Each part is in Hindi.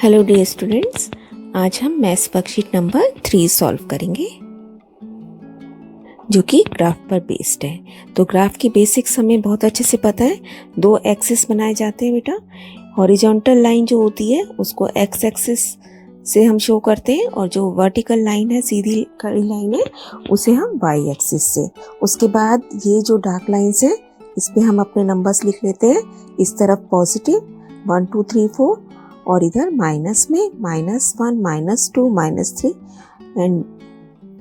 हेलो डियर स्टूडेंट्स, आज हम मैथ्स वर्कशीट नंबर 3 सॉल्व करेंगे जो कि ग्राफ पर बेस्ड है। तो ग्राफ की बेसिक्स हमें बहुत अच्छे से पता है। दो एक्सिस बनाए जाते हैं बेटा। हॉरिजॉन्टल लाइन जो होती है उसको एक्स एक्सिस से हम शो करते हैं और जो वर्टिकल लाइन है, सीधी खड़ी लाइन है, उसे हम वाई एक्सिस से। उसके बाद ये जो डार्क लाइन्स है इस पे हम अपने नंबर्स लिख लेते हैं। इस तरफ पॉजिटिव 1 2 3 4 और इधर माइनस में -1 -2 -3 एंड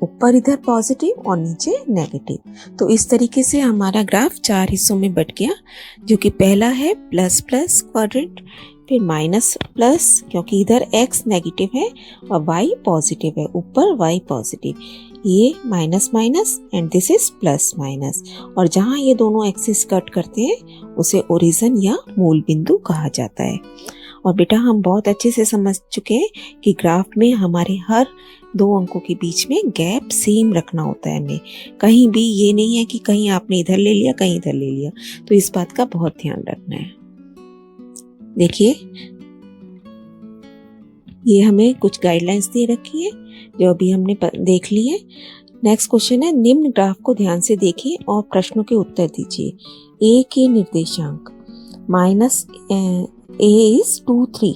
ऊपर इधर पॉजिटिव और नीचे नेगेटिव। तो इस तरीके से हमारा ग्राफ 4 हिस्सों में बट गया, जो कि पहला है प्लस प्लस क्वाड्रेंट, फिर माइनस प्लस क्योंकि इधर x नेगेटिव है और y पॉजिटिव है, ऊपर y पॉजिटिव, ये minus minus and this is plus minus. और जहाँ ये दोनों एक्सिस कट करते हैं उसे ओरिजिन या मूल बिंदु कहा जाता है। और बेटा हम बहुत अच्छे से समझ चुके हैं कि ग्राफ में हमारे हर दो अंकों के बीच में गैप सेम रखना होता है। हमें कहीं भी ये नहीं है कि कहीं आपने इधर ले लिया कहीं इधर ले लिया, तो इस बात का बहुत ध्यान रखना है। देखिए ये हमें कुछ गाइडलाइंस दे रखी है जो अभी हमने देख ली है। नेक्स्ट क्वेश्चन है, निम्न ग्राफ को ध्यान से देखिए और प्रश्नों के उत्तर दीजिए। ए के निर्देशांक माइनस ए इज 2 3।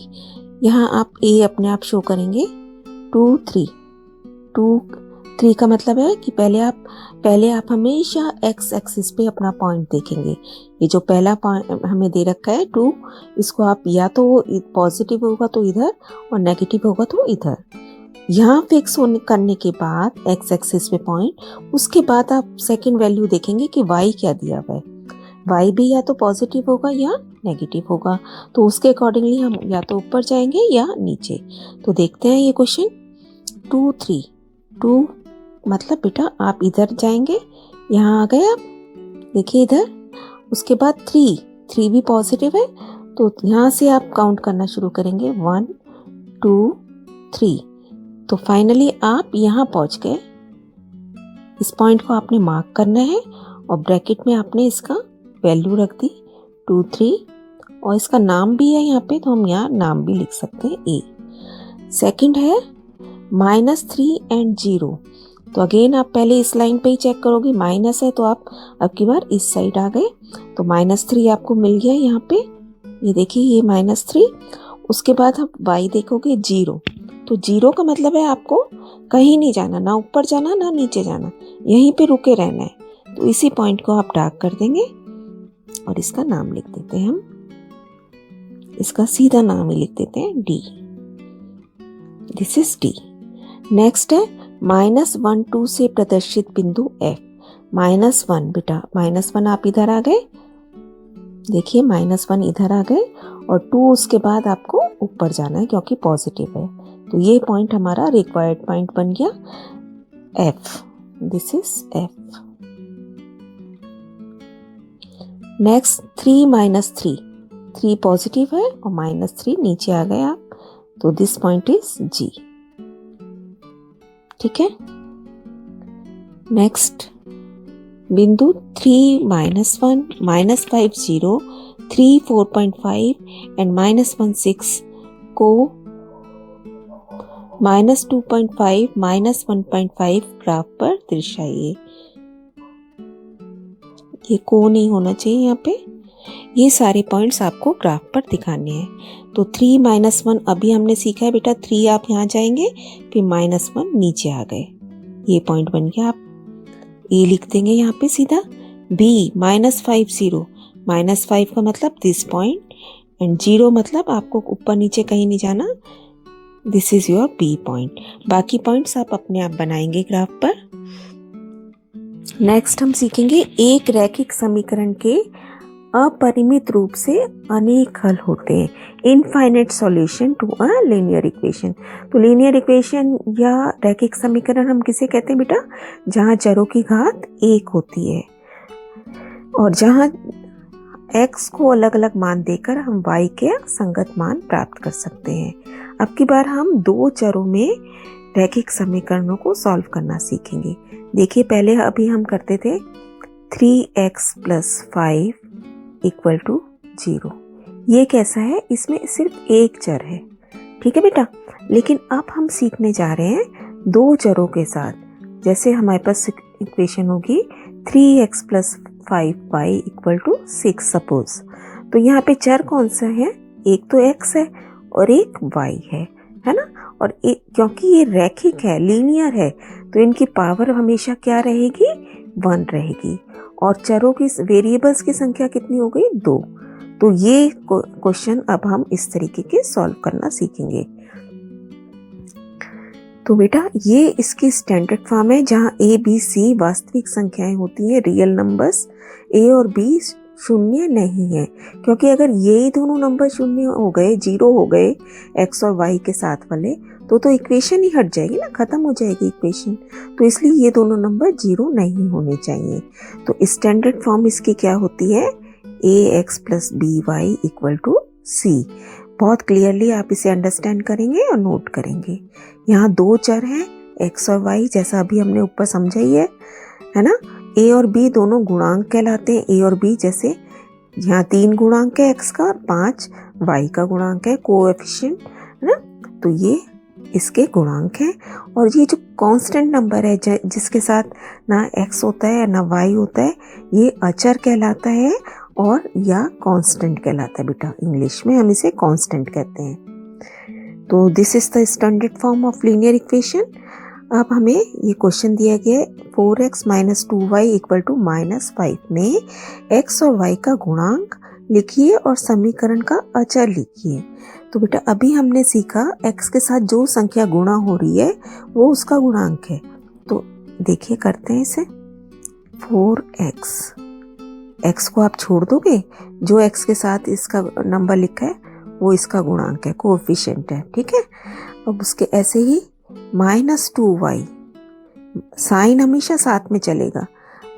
यहाँ आप ए अपने आप शो करेंगे 2 3 2 3 का मतलब है कि पहले आप हमेशा एक्स एक्सिस पे अपना पॉइंट देखेंगे। ये जो पहला पॉइंट हमें दे रखा है 2, इसको आप या तो पॉजिटिव होगा तो इधर और नेगेटिव होगा तो इधर। यहाँ फिक्स करने के बाद एक्स एक्सिस पे पॉइंट, उसके बाद आप सेकंड वैल्यू देखेंगे कि वाई क्या दिया हुआ है। वाई भी या तो पॉजिटिव होगा या नेगेटिव होगा, तो उसके अकॉर्डिंगली हम या तो ऊपर जाएंगे या नीचे। तो देखते हैं ये क्वेश्चन 2 3 2 मतलब बेटा आप इधर जाएंगे, यहाँ आ गए आप, देखिए इधर। उसके बाद 3 भी पॉजिटिव है, तो यहाँ से आप काउंट करना शुरू करेंगे 1 2 3। तो फाइनली आप यहाँ पहुँच गए। इस पॉइंट को आपने मार्क करना है और ब्रैकेट में आपने इसका वैल्यू रख दी 2 3 और इसका नाम भी है यहाँ पे, तो हम यहाँ नाम भी लिख सकते हैं ए। सेकंड है -3 एंड 0। तो अगेन आप पहले इस लाइन पे ही चेक करोगे, माइनस है तो आप अब की बार इस साइड आ गए, तो -3 आपको मिल गया यहाँ पे। ये देखिए ये -3। उसके बाद आप y देखोगे 0, तो 0 का मतलब है आपको कहीं नहीं जाना, ना ऊपर जाना ना नीचे जाना, यहीं पे रुके रहना है। तो इसी पॉइंट को आप डार्क कर देंगे और इसका नाम लिख देते हैं हम, इसका सीधा नाम ही लिख देते हैं D. This is D. Next है -1 2 से प्रदर्शित बिंदु F। -1 बेटा -1 आप इधर आ गए, देखिए -1 इधर आ गए और 2 उसके बाद आपको ऊपर जाना है क्योंकि पॉजिटिव है। तो ये पॉइंट हमारा रिक्वायर्ड पॉइंट बन गया F। This is F। Next 3 3 positive है और -3 नीचे आ गए आप, तो दिस पॉइंट इज G। ठीक है। नेक्स्ट बिंदु 3 -1 -5 0 3 4.5 एंड -1 6 को -2.5 -1.5 ग्राफ पर दर्शाइए। ये को नहीं होना चाहिए यहाँ पे, ये सारे पॉइंट्स आपको ग्राफ पर दिखाने हैं। तो 3 -1 अभी हमने सीखा है बेटा, 3 आप यहाँ जाएंगे फिर -1 नीचे आ गए, ये पॉइंट बन गया। आप ए लिख देंगे यहाँ पे सीधा। बी -5 0, -5 का मतलब दिस पॉइंट एंड 0 मतलब आपको ऊपर नीचे कहीं नहीं जाना, this is your B point. बाकी पॉइंट्स आप अपने आप बनाएंगे ग्राफ पर। नेक्स्ट हम सीखेंगे, एक रैखिक समीकरण के अपरिमित रूप से अनेक हल होते हैं। Infinite solution to a linear equation. तो लीनियर इक्वेशन या रैखिक समीकरण हम किसे कहते हैं बेटा, जहाँ चरों की घात 1 होती है और जहाँ x को अलग अलग मान देकर हम y के संगत मान प्राप्त कर सकते हैं। अब की बार हम 2 चरों में रैखिक समीकरणों को सॉल्व करना सीखेंगे। देखिए पहले अभी हम करते थे 3x + 5 = 0। ये कैसा है, इसमें सिर्फ एक चर है ठीक है बेटा। लेकिन अब हम सीखने जा रहे हैं दो चरों के साथ। जैसे हमारे पास इक्वेशन होगी 3x + 5y = 6 सपोज। तो यहाँ पे चर कौन सा है, एक तो x है और एक y है ना। और क्योंकि ये रैखिक है, लीनियर है, तो इनकी पावर हमेशा क्या रहेगी, 1 रहेगी। और चरों की, वेरिएबल्स की संख्या कितनी हो गई, 2। तो ये क्वेश्चन अब हम इस तरीके के सॉल्व करना सीखेंगे। तो बेटा ये इसकी स्टैंडर्ड फॉर्म है जहाँ a b c वास्तविक संख्याएं होती हैं, रियल नंबर्स। a और b शून्य नहीं है, क्योंकि अगर ये दोनों नंबर शून्य हो गए, 0 हो गए x और y के साथ वाले, तो इक्वेशन ही हट जाएगी ना, खत्म हो जाएगी इक्वेशन। तो इसलिए ये दोनों नंबर 0 नहीं होने चाहिए। तो स्टैंडर्ड फॉर्म इसकी क्या होती है, ax + by = c। बहुत क्लियरली आप इसे अंडरस्टैंड करेंगे और नोट करेंगे। यहाँ दो चर हैं x और y, जैसा अभी हमने ऊपर समझा ही है ना। a और b दोनों गुणांक कहलाते हैं। a और b जैसे यहाँ 3 गुणांक है x का और 5 y का गुणांक है, कोएफिशिएंट है ना। तो ये इसके गुणांक हैं। और ये जो कांस्टेंट नंबर है जिसके साथ ना x होता है ना y होता है, ये अचर कहलाता है और या कांस्टेंट कहलाता है बेटा। इंग्लिश में हम इसे कांस्टेंट कहते हैं। तो this is the standard form of linear equation. अब हमें ये क्वेश्चन दिया गया है 4x - 2y = -5 में x और y का गुणांक लिखिए और समीकरण का अचर लिखिए। तो बेटा अभी हमने सीखा x के साथ जो संख्या गुणा हो रही है वो उसका गुणांक है। तो देखिए करते हैं इसे। 4x, x को आप छोड़ दोगे, जो x के साथ इसका नंबर लिखा है वो इसका गुणांक है, कोएफिशिएंट है, ठीक है। अब उसके ऐसे ही -2y, साइन हमेशा साथ में चलेगा,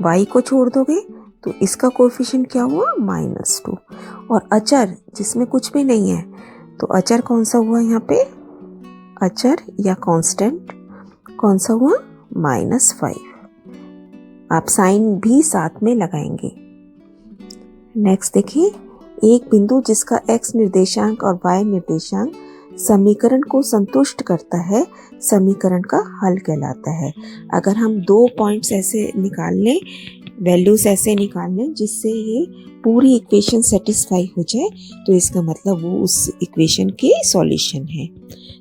y को छोड़ दोगे तो इसका कोएफिशिएंट क्या हुआ, -2। और अचर जिसमें कुछ भी नहीं है, तो अचर कौन सा हुआ यहाँ पे, अचर या कांस्टेंट कौन सा हुआ, -5। आप साइन भी साथ में लगाएंगे। नेक्स्ट देखिए, एक बिंदु जिसका x निर्देशांक और y निर्देशांक समीकरण को संतुष्ट करता है, समीकरण का हल कहलाता है। अगर हम 2 पॉइंट्स ऐसे निकाल लें, वैल्यूज ऐसे निकाल लें जिससे ये पूरी इक्वेशन सेटिस्फाई हो जाए, तो इसका मतलब वो उस इक्वेशन के सॉल्यूशन है।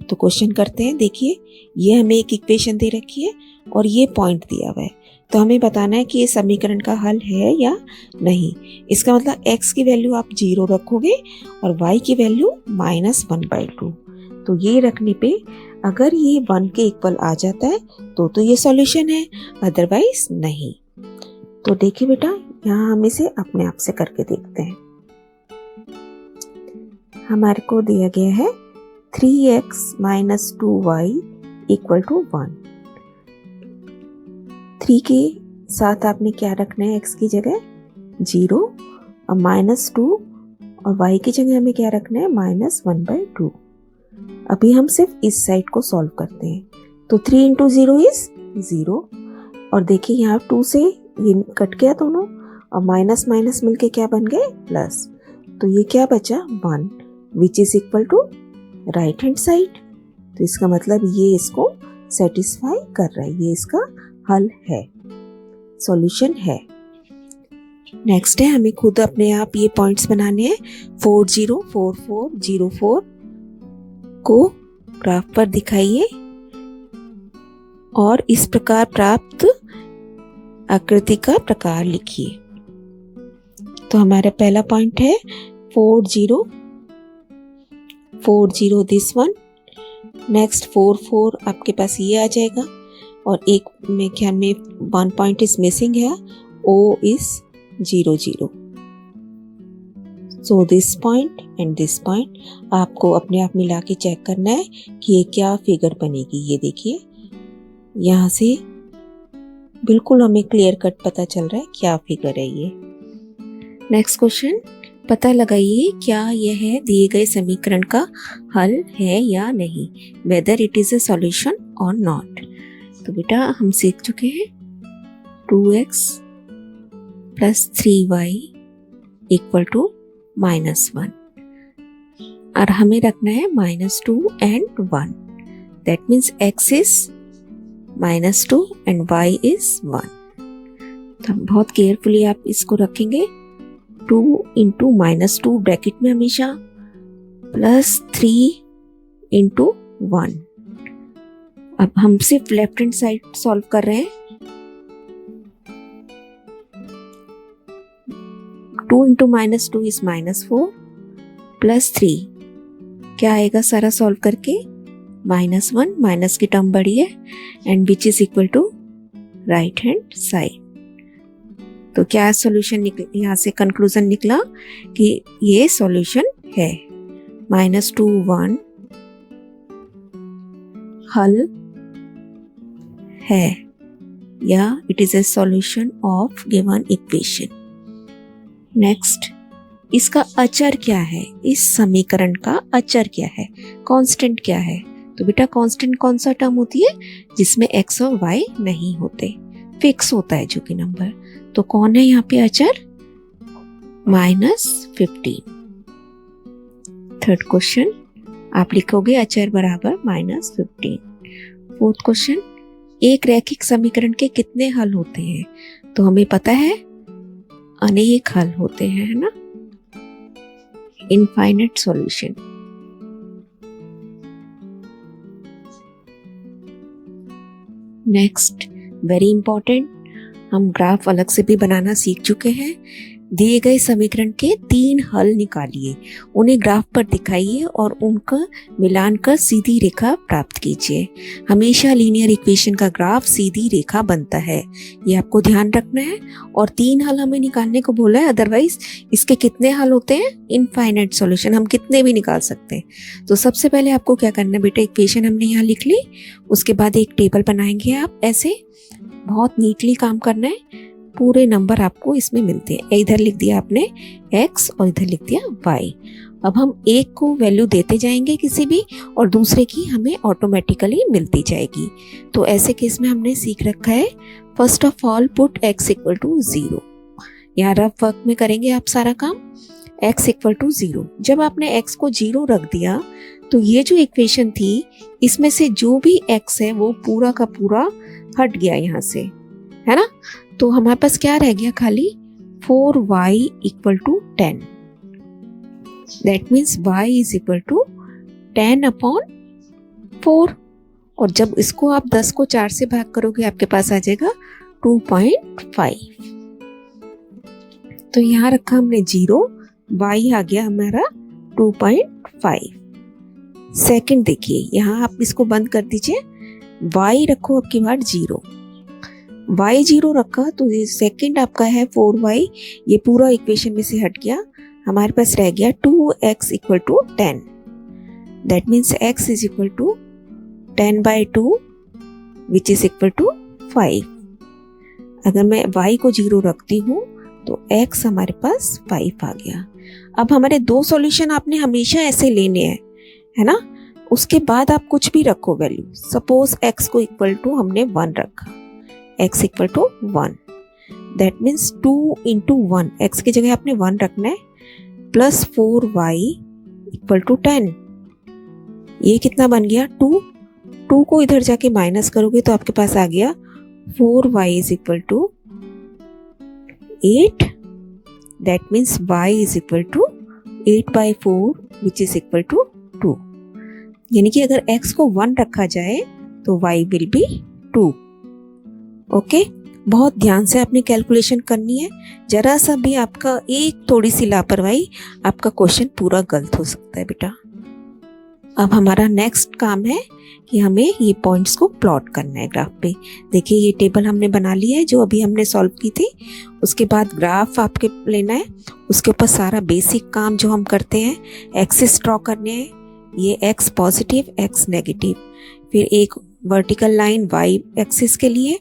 तो क्वेश्चन करते हैं। देखिए ये हमें एक इक्वेशन दे रखी है और ये पॉइंट दिया हुआ है, तो हमें बताना है कि ये समीकरण का हल है या नहीं। इसका मतलब x की वैल्यू आप 0 रखोगे और y की वैल्यू -1/2। तो ये रखने पे अगर ये 1 के इक्वल आ जाता है तो ये सॉल्यूशन है, अदरवाइज नहीं। तो देखिए बेटा यहाँ हम इसे अपने आप से करके देखते हैं। हमारे को दिया गया है 3x - 2y = 1। 3 के साथ आपने क्या रखना है, x की जगह 0 और -2, और y की जगह हमें क्या रखना है, -1/2। अभी हम सिर्फ इस साइड को सॉल्व करते हैं। तो 3 × 0 = 0। और देखिए यहाँ 2 से ये कट गया दोनों, और माइनस माइनस मिलके क्या बन गए, प्लस। तो ये क्या बचा, 1, which is equal to right hand side. तो इसका मतलब ये इसको सेटिस्फाई कर रहा है, ये इसका हल है, सॉल्यूशन है। नेक्स्ट है, हमें खुद अपने आप ये पॉइंट्स बनाने हैं। 4 0 4 4 0 4 को ग्राफ पर दिखाइए और इस प्रकार प्राप्त आकृति का प्रकार लिखिए। तो हमारा पहला पॉइंट है 4 0 4 0 दिस वन। नेक्स्ट 4 4 आपके पास ये आ जाएगा, और एक में क्या में 1 पॉइंट इज मिसिंग है, O is 0 0। So this point and this point आपको अपने आप मिला के चेक करना है कि ये क्या फिगर बनेगी। ये देखिए यहाँ से बिल्कुल हमें क्लियर कट पता चल रहा है क्या फिगर है ये। नेक्स्ट क्वेश्चन, पता लगाइए क्या यह दिए गए समीकरण का हल है या नहीं, whether it is a solution और नॉट। तो बेटा हम सीख चुके हैं 2x + 3y = -1। और हमें रखना है -2 and 1. That means x is -2 and y is 1. तो बहुत केयरफुली आप इसको रखेंगे. 2 into -2 ब्रैकेट में हमेशा +3 into 1. अब हम सिर्फ लेफ्ट हैंड साइड सॉल्व कर रहे हैं. 2 into -2 is -4 +3 क्या आएगा सारा सॉल्व करके? -1, माइनस की टर्म बड़ी है and which is equal to right hand side. तो क्या सॉल्यूशन निकला? यहाँ से कंक्लूजन निकला कि ये सॉल्यूशन है. -2 1 हल है या it is a solution of given equation. Next, इसका अचर क्या है? इस समीकरण का अचर क्या है? कांस्टेंट क्या है? तो बेटा कांस्टेंट कौन सा टर्म होती है जिसमें x और y नहीं होते, फिक्स होता है जो कि नंबर. तो कौन है यहाँ पे अचर? -15. थर्ड क्वेश्चन आप लिखोगे अचर बराबर -15. फोर्थ क्वेश्चन, एक रैखिक समीकरण के कितने हल होते हैं? तो हमें पता है अनेक हल होते हैं, है ना, infinite solution. Next, very important, हम ग्राफ अलग से भी बनाना सीख चुके हैं. दिए गए समीकरण के 3 हल निकालिए, उन्हें ग्राफ पर दिखाइए और उनका मिलान कर सीधी रेखा प्राप्त कीजिए. हमेशा लीनियर इक्वेशन का ग्राफ सीधी रेखा बनता है, ये आपको ध्यान रखना है. और 3 हल हमें निकालने को बोला है, अदरवाइज इसके कितने हल होते हैं? इनफाइनाइट सॉल्यूशन, हम कितने भी निकाल सकते हैं. तो सबसे पहले आपको क्या करना है बेटा, इक्वेशन हमने यहाँ लिख ली, उसके बाद एक टेबल बनाएंगे. आप ऐसे बहुत नीटली काम करना है, पूरे नंबर आपको इसमें मिलते हैं. इधर लिख दिया आपने x और इधर लिख दिया y. अब हम एक को वैल्यू देते जाएंगे किसी भी और दूसरे की हमें ऑटोमेटिकली मिलती जाएगी. तो ऐसे केस में हमने सीख रखा है, first of all put x equal to 0. यहाँ रफ वर्क में करेंगे आप सारा काम. x इक्वल टू 0, जब आपने x को 0 रख दिया तो ये जो इक्वेशन थी इसमें से जो भी x है वो पूरा का पूरा हट गया यहाँ से, है ना. तो हमारे पास क्या रह गया? खाली 4y equal to 10. That means y is equal to 10/4. और जब इसको आप 10 को 4 से भाग करोगे आपके पास आ जाएगा 2.5. तो यहाँ रखा हमने 0, y आ गया हमारा 2.5. सेकंड देखिए, यहाँ आप इसको बंद कर दीजिए, y रखो अब की बार 0. y 0 रखा तो ये सेकंड आपका है 4y, ये पूरा इक्वेशन में से हट गया. हमारे पास रह गया 2x equal to 10. That means x is equal to 10/2 which is equal to 5. अगर मैं y को 0 रखती हूँ तो x हमारे पास 5 आ गया. अब हमारे 2 सॉल्यूशन आपने हमेशा ऐसे लेने हैं, है ना. उसके बाद आप कुछ भी रखो वैल्यू. सपोज x को इक्वल टू हमने 1 रखा, x equal to 1. That means 2 into 1, x की जगह आपने 1 रखना है, प्लस 4y इक्वल टू 10. ये कितना बन गया? 2 को इधर जाके माइनस करोगे तो आपके पास आ गया 4y is equal to 8. That means y is equal to 8/4 which is equal to 2. यानी कि अगर x को 1 रखा जाए तो y विल बी 2. ओके, बहुत ध्यान से आपने कैलकुलेशन करनी है. जरा सा भी आपका एक थोड़ी सी लापरवाही, आपका क्वेश्चन पूरा गलत हो सकता है बेटा. अब हमारा नेक्स्ट काम है कि हमें ये पॉइंट्स को प्लॉट करना है ग्राफ पे. देखिए ये टेबल हमने बना ली है जो अभी हमने सॉल्व की थी. उसके बाद ग्राफ आपके लेना है, उसके ऊपर सारा बेसिक काम जो हम करते हैं, एक्सिस ड्रॉ करने हैं. ये x पॉजिटिव x नेगेटिव, फिर एक वर्टिकल लाइन y एक्सिस के लिए,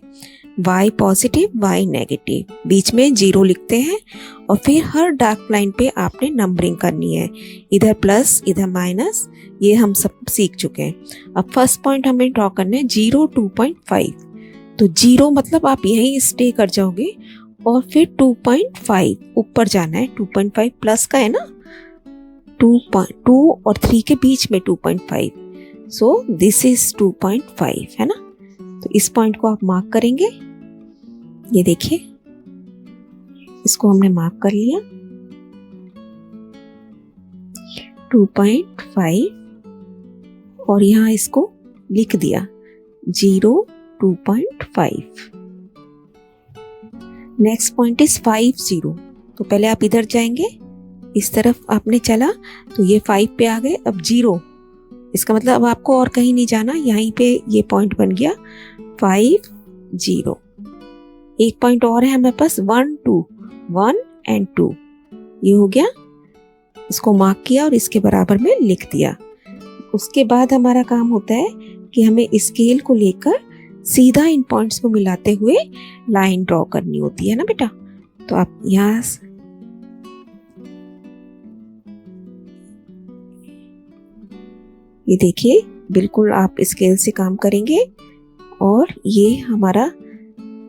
y पॉजिटिव y नेगेटिव, बीच में 0 लिखते हैं. और फिर हर डार्क लाइन पे आपने नंबरिंग करनी है, इधर प्लस इधर माइनस. ये हम सब सीख चुके हैं. अब फर्स्ट पॉइंट हमें ड्रॉ करना है 0 2.5. तो 0 मतलब आप यहीं स्टे कर जाओगे और फिर 2.5 ऊपर जाना है. 2.5 प्लस का है ना, 2 और 3 के बीच में 2.5, सो दिस इज 2.5 है ना। तो इस पॉइंट को आप मार्क करेंगे, ये देखिए इसको हमने मार्क कर लिया 2.5 और यहाँ इसको लिख दिया 0 2.5। Next point is 5 0। तो पहले आप इधर जाएंगे, इस तरफ आपने चला तो ये 5 पे आ गए, अब 0, इसका मतलब अब आपको और कहीं नहीं जाना, यहीं पे ये पॉइंट बन गया 5 0। एक पॉइंट और है हमारे पास 1 2, 1 and 2, ये हो गया, इसको मार्क किया और इसके बराबर में लिख दिया। उसके बाद हमारा काम होता है कि हमें स्केल को लेकर सीधा इन पॉइंट्स को मिलाते हुए लाइन ड्रॉ करनी होती है ना बेटा। तो आप यहाँ ये देखिए बिल्कुल आप स्केल से काम करेंगे और ये हमारा,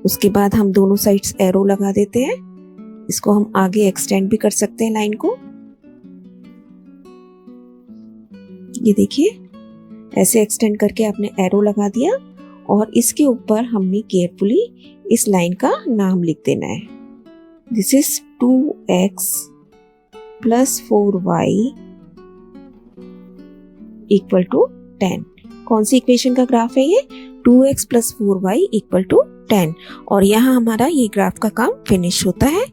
उसके बाद हम दोनों साइड्स एरो लगा देते हैं, इसको हम आगे एक्सटेंड भी कर सकते हैं लाइन को। ये देखिए ऐसे एक्सटेंड करके आपने एरो लगा दिया और इसके ऊपर हमने केयरफुली इस लाइन का नाम लिख देना है। This is 2x plus 4y equal to 10। कौन सी इक्वेशन का ग्राफ है ये? 2x plus 4y equal to 10। और यहाँ हमारा ये ग्राफ का काम फिनिश होता है।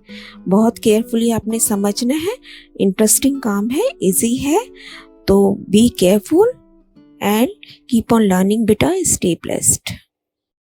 बहुत केयरफुली आपने समझना है, इंटरेस्टिंग काम है, इजी है, तो be careful and keep on learning beta, stay blessed।